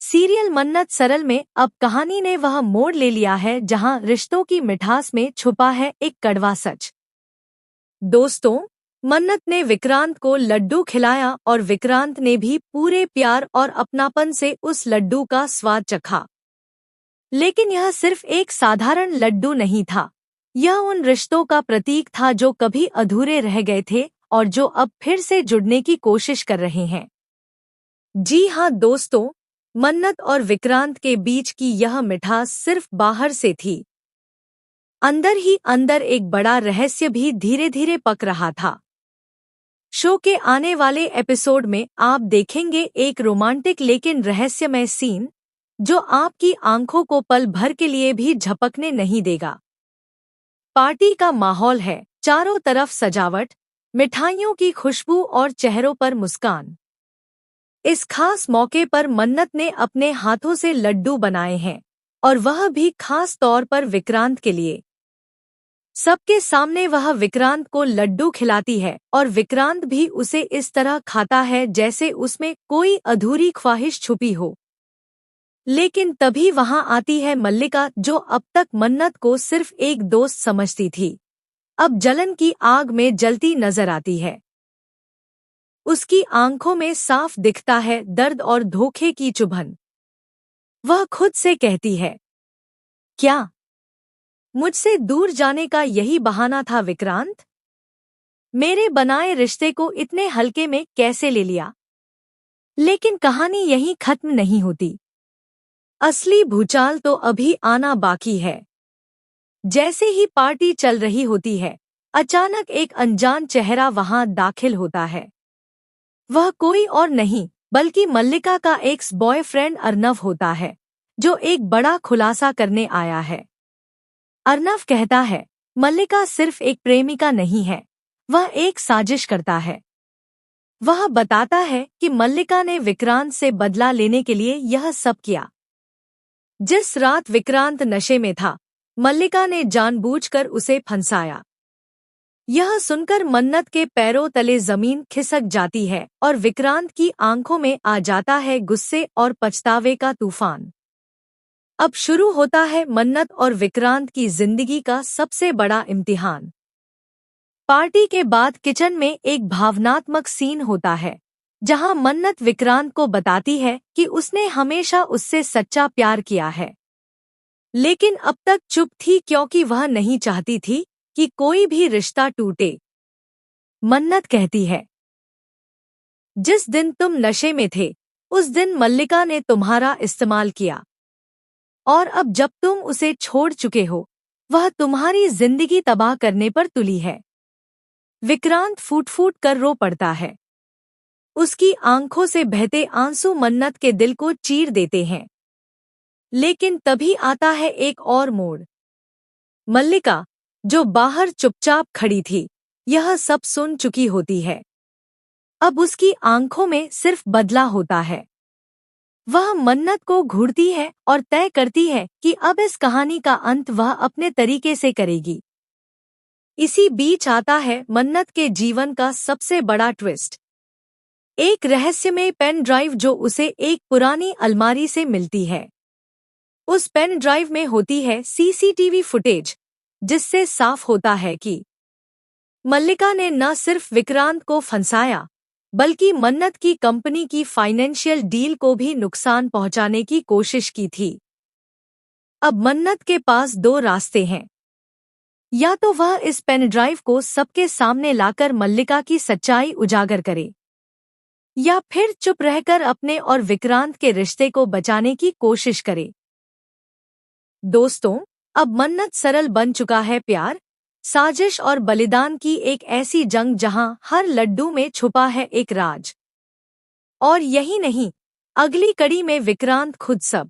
Serial मन्नत सरल में अब कहानी ने वह मोड़ ले लिया है जहां रिश्तों की मिठास में छुपा है एक कड़वा सच। दोस्तों, मन्नत ने विक्रांत को लड्डू खिलाया और विक्रांत ने भी पूरे प्यार और अपनापन से उस लड्डू का स्वाद चखा। लेकिन यह सिर्फ एक साधारण लड्डू नहीं था। यह उन रिश्तों का प्रतीक था जो कभी अधूरे रह गए थे और जो अब फिर से जुड़ने की कोशिश कर रहे हैं। जी हाँ दोस्तों, मन्नत और विक्रांत के बीच की यह मिठास सिर्फ बाहर से थी। अंदर ही अंदर एक बड़ा रहस्य भी धीरे धीरे पक रहा था। शो के आने वाले एपिसोड में आप देखेंगे एक रोमांटिक लेकिन रहस्यमय सीन जो आपकी आंखों को पल भर के लिए भी झपकने नहीं देगा। पार्टी का माहौल है, चारों तरफ सजावट, मिठाइयों की खुशबू और चेहरों पर मुस्कान। इस खास मौके पर मन्नत ने अपने हाथों से लड्डू बनाए हैं और वह भी खास तौर पर विक्रांत के लिए। सबके सामने वह विक्रांत को लड्डू खिलाती है और विक्रांत भी उसे इस तरह खाता है जैसे उसमें कोई अधूरी ख्वाहिश छुपी हो। लेकिन तभी वहां आती है मल्लिका, जो अब तक मन्नत को सिर्फ एक दोस्त समझती थी, अब जलन की आग में जलती नजर आती है। उसकी आंखों में साफ दिखता है दर्द और धोखे की चुभन। वह खुद से कहती है, क्या मुझसे दूर जाने का यही बहाना था विक्रांत? मेरे बनाए रिश्ते को इतने हल्के में कैसे ले लिया? लेकिन कहानी यहीं खत्म नहीं होती। असली भूचाल तो अभी आना बाकी है। जैसे ही पार्टी चल रही होती है, अचानक एक अनजान चेहरा वहां दाखिल होता है। वह कोई और नहीं बल्कि मल्लिका का एक्स बॉयफ्रेंड अर्नव होता है, जो एक बड़ा खुलासा करने आया है। अर्नव कहता है, मल्लिका सिर्फ एक प्रेमिका नहीं है, वह एक साजिश करता है। वह बताता है कि मल्लिका ने विक्रांत से बदला लेने के लिए यह सब किया। जिस रात विक्रांत नशे में था, मल्लिका ने जानबूझकर उसे फंसाया। यह सुनकर मन्नत के पैरों तले जमीन खिसक जाती है और विक्रांत की आंखों में आ जाता है गुस्से और पछतावे का तूफान। अब शुरू होता है मन्नत और विक्रांत की जिंदगी का सबसे बड़ा इम्तिहान। पार्टी के बाद किचन में एक भावनात्मक सीन होता है, जहां मन्नत विक्रांत को बताती है कि उसने हमेशा उससे सच्चा प्यार किया है, लेकिन अब तक चुप थी क्योंकि वह नहीं चाहती थी कि कोई भी रिश्ता टूटे। मन्नत कहती है, जिस दिन तुम नशे में थे, उस दिन मल्लिका ने तुम्हारा इस्तेमाल किया, और अब जब तुम उसे छोड़ चुके हो, वह तुम्हारी जिंदगी तबाह करने पर तुली है। विक्रांत फूट फूट कर रो पड़ता है। उसकी आंखों से बहते आंसू मन्नत के दिल को चीर देते हैं। लेकिन तभी आता है एक और मोड़। मल्लिका, जो बाहर चुपचाप खड़ी थी, यह सब सुन चुकी होती है। अब उसकी आंखों में सिर्फ बदला होता है। वह मन्नत को घूरती है और तय करती है कि अब इस कहानी का अंत वह अपने तरीके से करेगी। इसी बीच आता है मन्नत के जीवन का सबसे बड़ा ट्विस्ट। एक रहस्यमय पेन ड्राइव जो उसे एक पुरानी अलमारी से मिलती है। उस पेन ड्राइव में होती है सीसीटीवी फुटेज, जिससे साफ होता है कि मल्लिका ने न सिर्फ विक्रांत को फंसाया, बल्कि मन्नत की कंपनी की फाइनेंशियल डील को भी नुकसान पहुंचाने की कोशिश की थी। अब मन्नत के पास दो रास्ते हैं। या तो वह इस पेन ड्राइव को सबके सामने लाकर मल्लिका की सच्चाई उजागर करे, या फिर चुप रहकर अपने और विक्रांत के रिश्ते को बचाने की कोशिश करे। दोस्तों, अब मन्नत सरल बन चुका है प्यार, साजिश और बलिदान की एक ऐसी जंग जहां हर लड्डू में छुपा है एक राज। और यही नहीं, अगली कड़ी में विक्रांत खुद सब